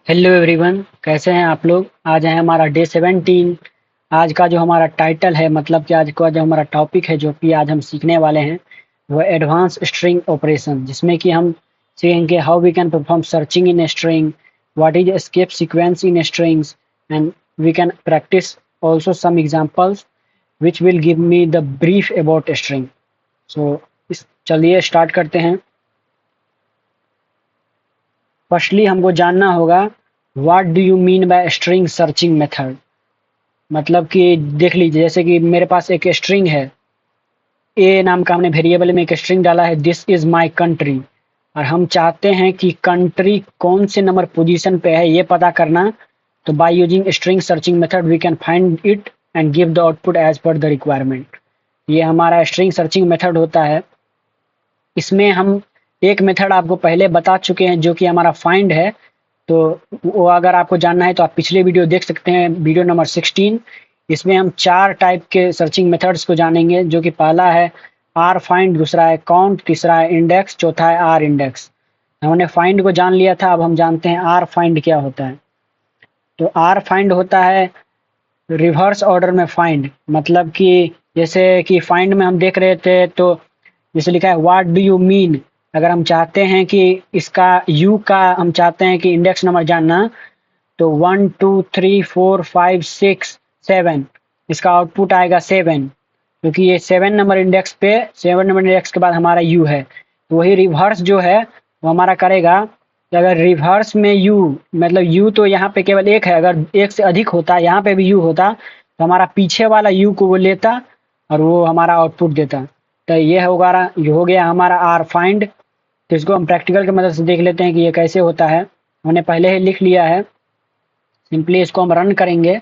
Hello everyone, कैसे हैं आप लोग। आज है हमारा डे 17। आज का जो हमारा टाइटल है, मतलब कि आज का जो हमारा टॉपिक है, जो कि आज हम सीखने वाले हैं, वो एडवांस स्ट्रिंग ऑपरेशन, जिसमें कि हम सीखेंगे how we can perform searching in string, what is escape sequence in strings, and we can practice also some examples which will give me the brief about string. So इस चलिए start करते हैं। Firstly हमको जानना होगा what do you mean by string searching method. मतलब कि देख लीजिए, जैसे कि मेरे पास एक स्ट्रिंग है, ए नाम का हमने वेरिएबल में एक स्ट्रिंग डाला है, दिस इज माय कंट्री, और हम चाहते हैं कि कंट्री कौन से नंबर पोजीशन पे है ये पता करना। तो by using string searching method we can find it and give the output as per the requirement. ये हमारा स्ट्रिंग सर्चिंग मेथड होता है। इसमें हम एक मेथड आपको पहले बता चुके हैं, जो कि हमारा फाइंड है। तो वो अगर आपको जानना है तो आप पिछले वीडियो देख सकते हैं, वीडियो नंबर 16। इसमें हम 4 टाइप के सर्चिंग मेथड्स को जानेंगे, जो कि पहला है आर फाइंड, दूसरा है काउंट, तीसरा है इंडेक्स, चौथा है आर इंडेक्स। हमने फाइंड को जान लिया था, अब हम जानते हैं आर फाइंड क्या होता है। तो आर फाइंड होता है रिवर्स ऑर्डर में फाइंड। मतलब कि जैसे कि फाइंड में हम देख रहे थे, तो जैसे लिखा है व्हाट डू यू मीन। अगर हम चाहते हैं कि इसका यू का हम चाहते हैं कि इंडेक्स नंबर जानना, तो 1 2 3 4 5 6 7, इसका आउटपुट आएगा 7, क्योंकि ये 7 नंबर इंडेक्स के बाद हमारा यू है। तो वही रिवर्स जो है वो हमारा करेगा कि अगर रिवर्स में यू, मतलब यू तो यहाँ पे केवल एक है, अगर एक से अधिक होता, यहाँ पे भी यू होता, तो हमारा पीछे वाला यू को वो लेता और वो हमारा आउटपुट देता। तो ये हो गया हमारा आर फाइंड। तो इसको हम प्रैक्टिकल की मदद से देख लेते हैं कि ये कैसे होता है। हमने पहले ही लिख लिया है, सिंपली इसको हम रन करेंगे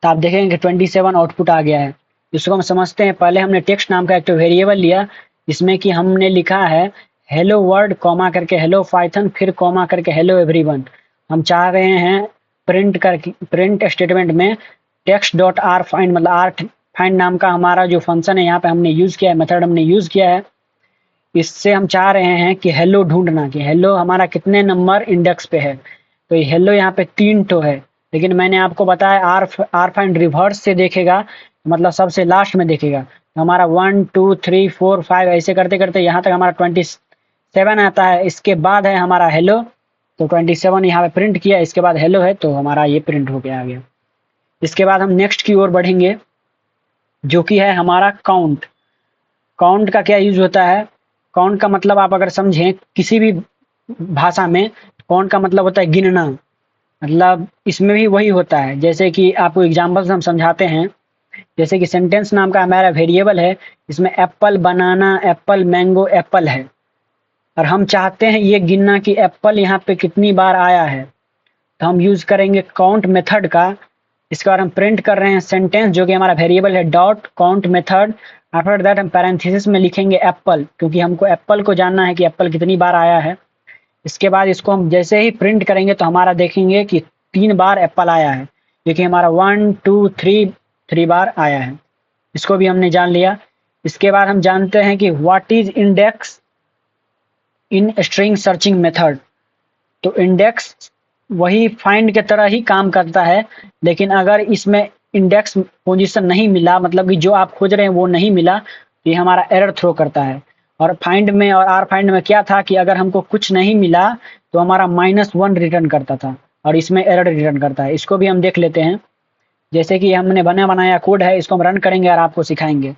तो आप देखेंगे कि 27 आउटपुट आ गया है। इसको हम समझते हैं। पहले हमने टेक्स्ट नाम का एक तो वेरिएबल लिया, जिसमें कि हमने लिखा है हेलो वर्ल्ड कॉमा करके हेलो पाइथन, फिर कॉमा करके हेलो एवरीवन। हम चाह रहे हैं प्रिंट स्टेटमेंट में टेक्स्ट डॉट आर फाइंड, मतलब आर फाइंड नाम का हमारा जो फंक्शन है, यहाँ पे हमने यूज़ किया है, मेथड हमने यूज़ किया है। इससे हम चाह रहे हैं कि हेलो ढूंढना, कि हेलो हमारा कितने नंबर इंडेक्स पे है। तो ये हेलो यहाँ पे 3 तो है, लेकिन मैंने आपको बताया आर फाइंड रिवर्स से देखेगा, मतलब सबसे लास्ट में देखेगा। तो हमारा 1 2 3 4 5 ऐसे करते करते यहाँ तक हमारा 27 आता है। इसके बाद है हमारा हेलो, तो 27 यहाँ पे प्रिंट किया, इसके बाद हेलो है, तो हमारा ये प्रिंट होके आ गया। इसके बाद हम नेक्स्ट की ओर बढ़ेंगे, जो कि है हमारा काउंट। काउंट का क्या यूज होता है? काउंट का मतलब आप अगर समझें किसी भी भाषा में, काउंट का मतलब होता है गिनना। मतलब इसमें भी वही होता है, जैसे कि आपको एग्जाम्पल से हम समझाते हैं। जैसे कि सेंटेंस नाम का हमारा वेरिएबल है, इसमें एप्पल, बनाना, एप्पल, मैंगो, एप्पल है, और हम चाहते हैं ये गिनना कि एप्पल यहाँ पे कितनी बार आया है। तो हम यूज करेंगे काउंट मेथड का। इसके बाद हम प्रिंट कर रहे हैं सेंटेंस, जो कि हमारा वेरिएबल है dot count method. After that हम पैरेंथेसिस में लिखेंगे एप्पल, क्योंकि हमको एप्पल को जानना है कि एप्पल कितनी बार आया है। इसके बाद इसको हम जैसे ही प्रिंट करेंगे तो हमारा देखेंगे कि 3 बार एप्पल आया है, क्योंकि हमारा 1 2 3 बार आया है। इसको भी हमने जान लिया। इसके बाद हम जानते हैं कि what is index in string searching method. तो इंडेक्स वही फाइंड के तरह ही काम करता है, लेकिन अगर इसमें इंडेक्स पोजीशन नहीं मिला, मतलब कि जो आप खोज रहे हैं वो नहीं मिला, तो ये हमारा एरर थ्रो करता है। और फाइंड में और आर फाइंड में क्या था कि अगर हमको कुछ नहीं मिला तो हमारा -1 रिटर्न करता था, और इसमें एरर रिटर्न करता है। इसको भी हम देख लेते हैं। जैसे कि हमने बना बनाया कोड है, इसको हम रन करेंगे और आपको सिखाएंगे।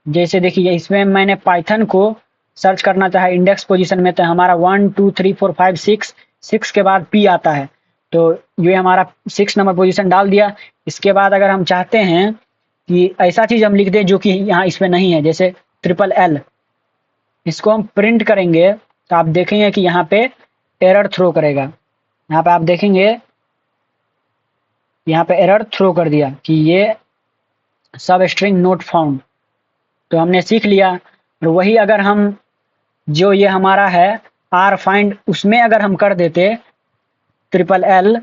जैसे देखिए, इसमें मैंने पाइथन को सर्च करना चाहा इंडेक्स पोजीशन में, तो हमारा 1 2 3 4 5 6 के बाद पी आता है, तो ये हमारा 6 नंबर पोजीशन डाल दिया। इसके बाद अगर हम चाहते हैं कि ऐसा चीज हम लिख दें जो कि यहाँ इसमें नहीं है, जैसे LLL, इसको हम प्रिंट करेंगे तो आप देखेंगे कि यहाँ पे एरर थ्रो करेगा। यहाँ पे आप देखेंगे, यहाँ पे एरर थ्रो कर दिया कि ये सब स्ट्रिंग नोट फाउंड। तो हमने सीख लिया। और वही अगर हम, जो ये हमारा है आर फाइंड, उसमें अगर हम कर देते LLL,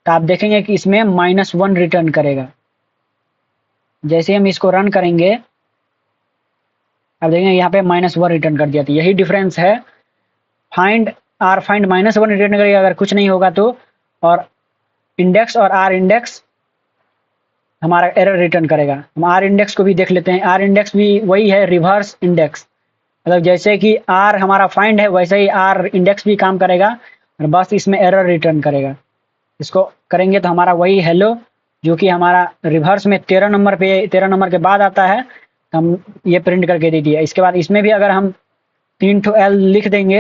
तो आप देखेंगे कि इसमें -1 रिटर्न करेगा। जैसे हम इसको रन करेंगे, अब देखेंगे यहाँ पे -1 रिटर्न कर दिया। तो यही डिफरेंस है फाइंड आर फाइंड -1 रिटर्न करेगा अगर कुछ नहीं होगा तो, और इंडेक्स और आर इंडेक्स हमारा एरर रिटर्न करेगा। हम आर इंडेक्स को भी देख लेते हैं। आर इंडेक्स भी वही है, रिवर्स इंडेक्स, मतलब जैसे कि आर हमारा फाइंड है वैसे ही आर इंडेक्स भी काम करेगा, और बस इसमें एरर रिटर्न करेगा। इसको करेंगे तो हमारा वही हेलो, जो कि हमारा रिवर्स में 13 नंबर पे 13 नंबर के बाद आता है, हम ये प्रिंट करके दे दिया। इसके बाद इसमें भी अगर हम 3 ठो एल लिख देंगे,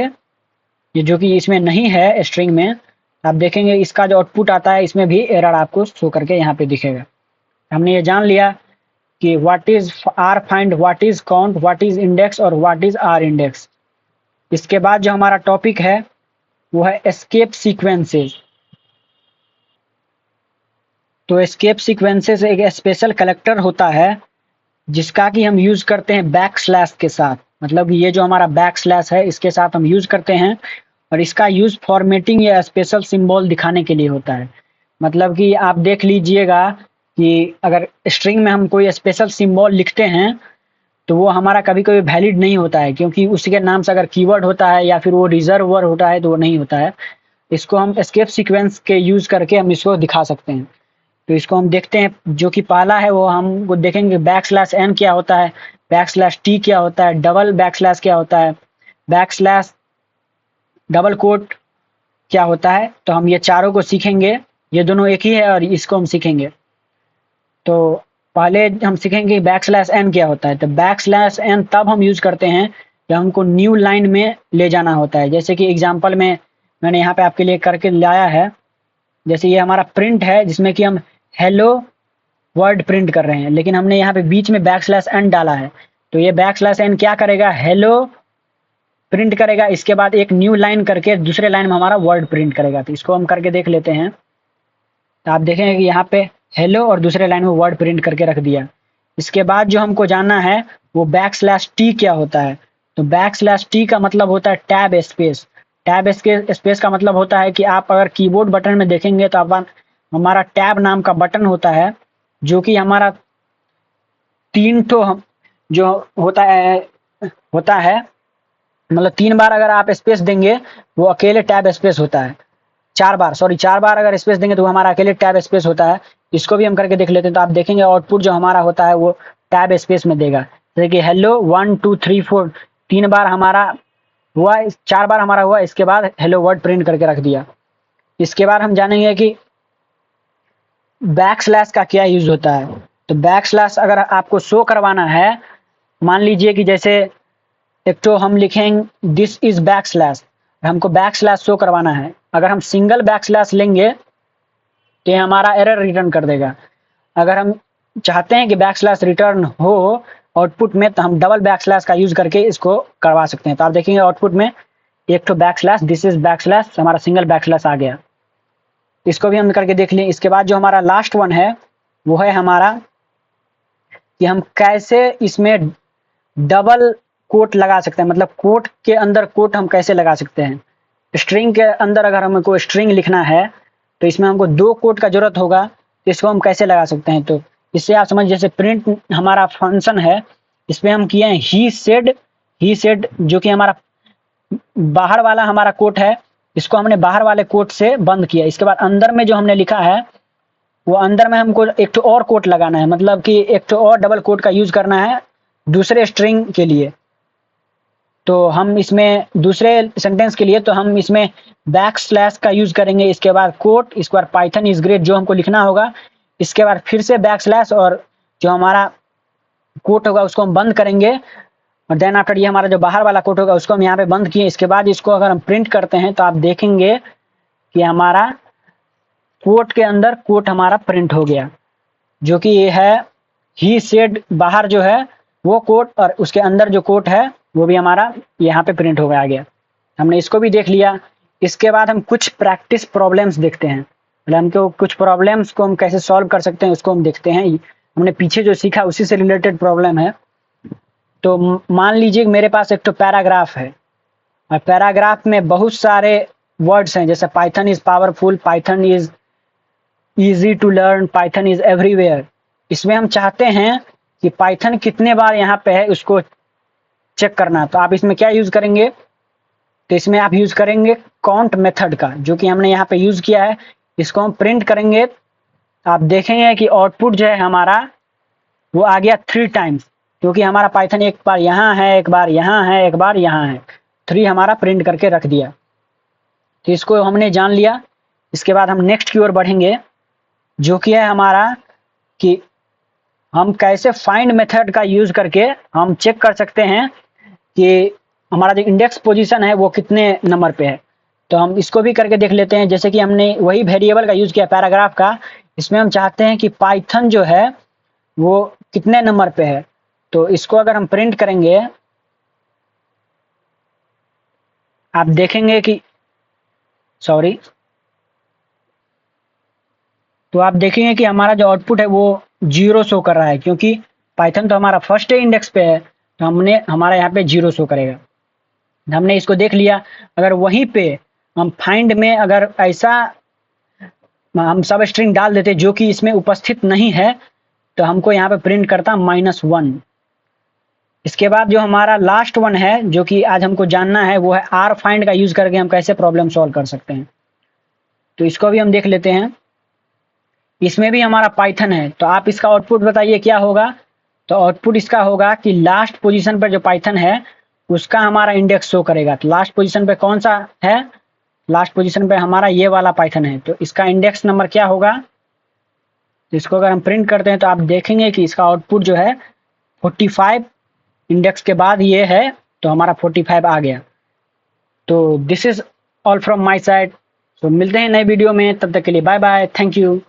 ये जो कि इसमें नहीं है स्ट्रिंग में, आप देखेंगे इसका जो आउटपुट आता है इसमें भी एरर आपको शो करके यहाँ पे दिखेगा। हमने ये जान लिया कि what is rfind, what is count, what is index और व्हाट इज आर इंडेक्स। इसके बाद जो हमारा टॉपिक है वो है एस्केप सीक्वेंसेस। तो एस्केप सीक्वेंसेस एक स्पेशल कलेक्टर होता है जिसका कि हम यूज करते हैं बैक स्लैश के साथ, मतलब ये जो हमारा बैक स्लैश है इसके साथ हम यूज करते हैं, और इसका यूज फॉर्मेटिंग या स्पेशल सिंबल दिखाने के लिए होता है। मतलब कि आप देख लीजिएगा कि अगर स्ट्रिंग में हम कोई स्पेशल सिंबल लिखते हैं तो वो हमारा कभी कभी वैलिड नहीं होता है, क्योंकि उसके नाम से अगर कीवर्ड होता है या फिर वो रिजर्व वर्ड होता है तो वो नहीं होता है। इसको हम एस्केप सीक्वेंस के यूज करके हम इसको दिखा सकते हैं। तो इसको हम देखते हैं, जो कि पहला है वो हमको देखेंगे बैक स्लैश एन क्या होता है, बैक स्लैश टी क्या होता है, डबल बैक स्लैश क्या होता है, बैक स्लैश डबल कोट क्या होता है। तो हम ये चारों को सीखेंगे, ये दोनों एक ही है और इसको हम सीखेंगे। तो पहले हम सीखेंगे बैक स्लैश एन क्या होता है। तो बैक स्लैश एन तब हम यूज करते हैं जब हमको न्यू लाइन में ले जाना होता है। जैसे कि एग्जांपल में मैंने यहाँ पे आपके लिए करके लाया है, जैसे ये हमारा प्रिंट है जिसमें कि हम हेलो वर्ड प्रिंट कर रहे हैं, लेकिन हमने यहाँ पे बीच में बैक स्लैश एन डाला है। तो ये बैक स्लैश एन क्या करेगा, हेलो प्रिंट करेगा, इसके बाद एक न्यू लाइन करके दूसरे लाइन में हमारा वर्ड प्रिंट करेगा। तो इसको हम करके देख लेते हैं। तो आप देखेंगे कि यहाँ पे हेलो और दूसरे लाइन में वर्ड प्रिंट करके रख दिया। इसके बाद जो हमको जानना है वो बैक स्लैश टी क्या होता है। तो बैक स्लैश टी का मतलब होता है टैब स्पेस। टैब स्पेस का मतलब होता है कि आप अगर कीबोर्ड बटन में देखेंगे तो आप हमारा टैब नाम का बटन होता है, जो कि हमारा 3 ठो जो होता है, मतलब 3 बार अगर आप स्पेस देंगे वो अकेले टैब स्पेस होता है। 4 बार अगर स्पेस देंगे तो वो हमारा अकेले टैब स्पेस होता है। इसको भी हम करके देख लेते हैं। तो आप देखेंगे आउटपुट जो हमारा होता है वो टैब स्पेस में देगा। जैसे कि हेलो 1 2 3 4 3 बार हमारा हुआ, 4 बार हमारा हुआ, इसके बाद हेलो वर्ड प्रिंट करके रख दिया। इसके बाद हम जानेंगे कि बैक स्लैश का क्या यूज होता है। तो बैक स्लैश अगर आपको शो करवाना है, मान लीजिए कि जैसे एक तो हम लिखेंगे दिस इज बैक स्लैश, हमको बैक स्लैश शो करवाना है। अगर हम सिंगल बैक स्लैश लेंगे तो ये हमारा एरर रिटर्न कर देगा। अगर हम चाहते हैं कि बैक स्लैश रिटर्न हो आउटपुट में, तो हम डबल बैक स्लैश का यूज करके इसको करवा सकते हैं। तो आप देखेंगे आउटपुट में एक तो back slash, this is back slash, हमारा सिंगल बैक स्लैश आ गया। इसको भी हम करके देख लें। इसके बाद जो हमारा लास्ट वन है वो है हमारा कि हम कैसे इसमें डबल कोट लगा सकते हैं, मतलब कोट के अंदर कोट हम कैसे लगा सकते हैं। स्ट्रिंग के अंदर अगर हमको स्ट्रिंग लिखना है तो इसमें हमको 2 कोट का जरूरत होगा। तो इसको हम कैसे लगा सकते हैं, तो इससे आप समझ, जैसे प्रिंट हमारा फंक्शन है, इसमें हम किए हैं ही सेड जो कि हमारा बाहर वाला हमारा कोट है, इसको हमने बाहर वाले कोट से बंद किया। इसके बाद अंदर में जो हमने लिखा है वो अंदर में हमको एक तो और कोट लगाना है, मतलब कि एक तो और डबल कोट का यूज करना है दूसरे स्ट्रिंग के लिए। तो हम इसमें दूसरे सेंटेंस के लिए तो हम इसमें बैक स्लैश का यूज करेंगे, इसके बाद कोट, इसके बाद पाइथन इज ग्रेट जो हमको लिखना होगा, इसके बाद फिर से बैक स्लैश और जो हमारा कोट होगा उसको हम बंद करेंगे, और देन आफ्टर ये हमारा जो बाहर वाला कोट होगा उसको हम यहाँ पे बंद किए। इसके बाद इसको अगर हम प्रिंट करते हैं तो आप देखेंगे कि हमारा कोट के अंदर कोट हमारा प्रिंट हो गया, जो कि ये है ही सेड, बाहर जो है वो कोट और उसके अंदर जो कोट है वो भी हमारा यहाँ पे प्रिंट हो गया। हमने इसको भी देख लिया। इसके बाद हम कुछ प्रैक्टिस प्रॉब्लम्स देखते हैं, मतलब हमको कुछ प्रॉब्लम्स को हम कैसे सॉल्व कर सकते हैं उसको हम देखते हैं। हमने पीछे जो सीखा उसी से रिलेटेड प्रॉब्लम है। तो मान लीजिए मेरे पास एक तो पैराग्राफ है, और पैराग्राफ में बहुत सारे वर्ड्स हैं, जैसे Python is powerful, Python is easy to learn, Python is everywhere. इसमें हम चाहते हैं कि पाइथन कितने बार यहाँ पे है उसको चेक करना। तो आप इसमें क्या यूज करेंगे, तो इसमें आप यूज करेंगे काउंट मेथड का, जो कि हमने यहाँ पे यूज किया है, इसको हम प्रिंट करेंगे। आप देखेंगे कि आउटपुट जो है हमारा वो आ गया 3 टाइम्स, क्योंकि हमारा पाइथन एक बार यहाँ है, एक बार यहाँ है, एक बार यहाँ है, 3 हमारा प्रिंट करके रख दिया। तो इसको हमने जान लिया। इसके बाद हम नेक्स्ट की ओर बढ़ेंगे, जो कि है हमारा कि हम कैसे फाइंड मेथड का यूज करके हम चेक कर सकते हैं कि हमारा जो इंडेक्स पोजीशन है वो कितने नंबर पे है। तो हम इसको भी करके देख लेते हैं। जैसे कि हमने वही वेरिएबल का यूज किया पैराग्राफ का, इसमें हम चाहते हैं कि पाइथन जो है वो कितने नंबर पे है। तो इसको अगर हम प्रिंट करेंगे, आप देखेंगे कि सॉरी, तो आप देखेंगे कि हमारा जो आउटपुट है वो 0 शो कर रहा है, क्योंकि पाइथन तो हमारा फर्स्ट इंडेक्स पे है, तो हमने हमारा यहाँ पे 0 शो करेगा। हमने इसको देख लिया। अगर वहीं पे हम फाइंड में अगर ऐसा हम सब स्ट्रिंग डाल देते जो कि इसमें उपस्थित नहीं है, तो हमको यहाँ पे प्रिंट करता -1। इसके बाद जो हमारा लास्ट वन है, जो कि आज हमको जानना है, वो है आर फाइंड का यूज करके हम कैसे प्रॉब्लम सॉल्व कर सकते हैं। तो इसको भी हम देख लेते हैं। इसमें भी हमारा पाइथन है, तो आप इसका आउटपुट बताइए क्या होगा। तो आउटपुट इसका होगा कि लास्ट पोजीशन पर जो पाइथन है उसका हमारा इंडेक्स शो करेगा। तो लास्ट पोजीशन पे कौन सा है, लास्ट पोजीशन पे हमारा ये वाला पाइथन है, तो इसका इंडेक्स नंबर क्या होगा। तो इसको अगर हम प्रिंट करते हैं तो आप देखेंगे कि इसका आउटपुट जो है 45 इंडेक्स के बाद ये है, तो हमारा 45 आ गया। तो this is all from my side. तो मिलते हैं नए वीडियो में, तब तक के लिए बाय बाय, थैंक यू।